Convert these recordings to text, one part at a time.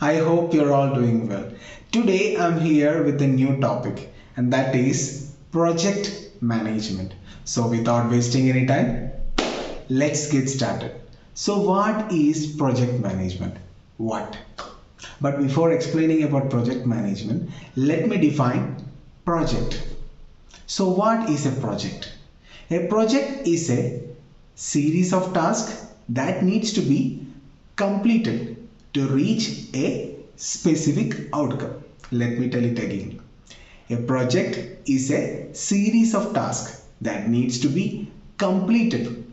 I hope you're all doing well. Today I'm here with a new topic, and that is project management. So without wasting any time, let's get started. So what is project management? What? But before explaining about project management, let me define project. So what is a project? A project is a series of tasks that needs to be completed to reach a specific outcome. Let me tell it again. A project is a series of tasks that needs to be completed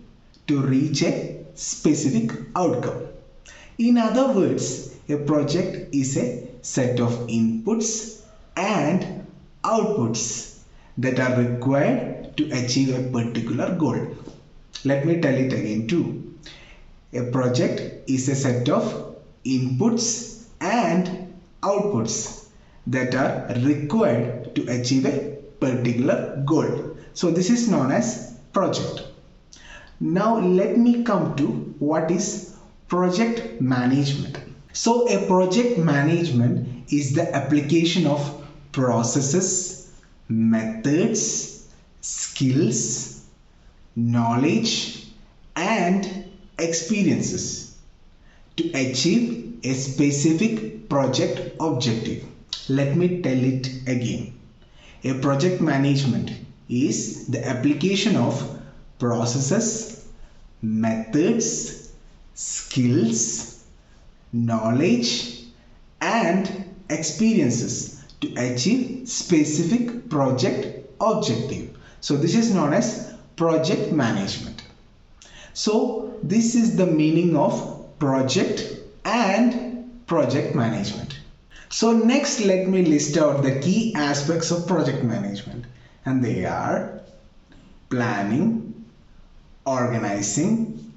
to reach a specific outcome. In other words, a project is a set of inputs and outputs that are required to achieve a particular goal. Let me tell it again too. A project is a set of inputs and outputs that are required to achieve a particular goal. So this is known as project. Now let me come to what is project management. So a project management is the application of processes, methods, skills, knowledge and experiences to achieve a specific project objective. Let me tell it again. A project management is the application of processes, methods, skills, knowledge and experiences to achieve specific project objective. So this is known as project management. So this is the meaning of project and project management. So next let me list out the key aspects of project management, and they are planning, organizing,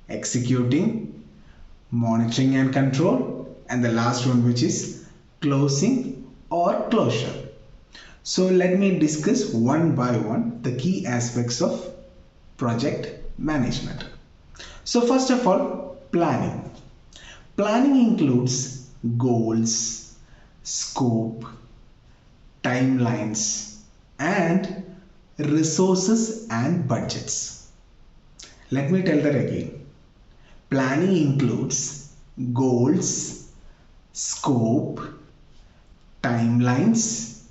executing, monitoring and control, and the last one which is closing or closure. So let me discuss one by one the key aspects of project management. So first of all, planning. Planning includes goals, scope, timelines and resources and budgets. Let me tell that again. Planning includes goals, scope, timelines,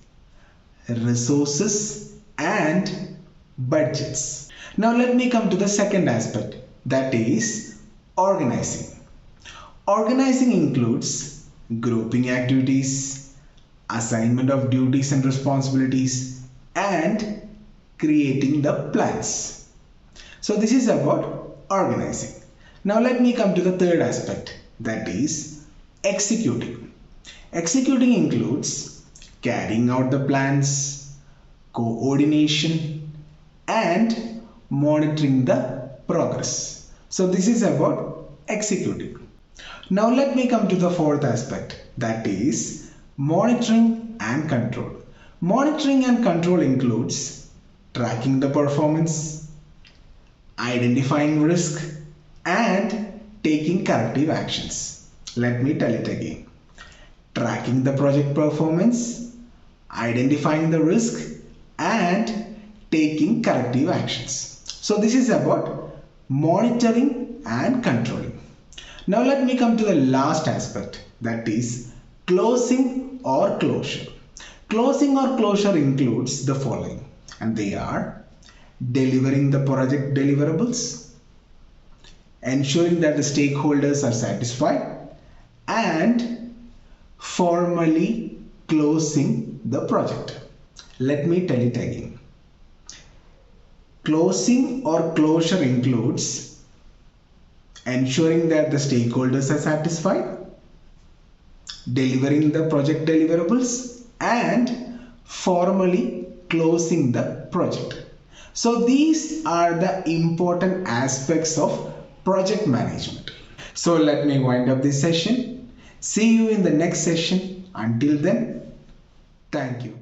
resources and budgets. Now let me come to the second aspect, that is organizing. Organizing includes grouping activities, assignment of duties and responsibilities and creating the plans. So this is about organizing. Now let me come to the third aspect, that is executing. Executing includes carrying out the plans, coordination and monitoring the progress. So this is about executing. Now let me come to the fourth aspect, that is monitoring and control. Monitoring and control includes tracking the performance, identifying risk and taking corrective actions. Let me tell it again. Tracking the project performance, identifying the risk and taking corrective actions. So this is about monitoring and controlling. Now let me come to the last aspect, that is closing or closure. Closing or closure includes the following, and they are delivering the project deliverables, ensuring that the stakeholders are satisfied and formally closing the project. Let me tell it again. Closing or closure includes ensuring that the stakeholders are satisfied, delivering the project deliverables and formally closing the project. So these are the important aspects of project management. So let me wind up this session. See you in the next session. Until then, thank you.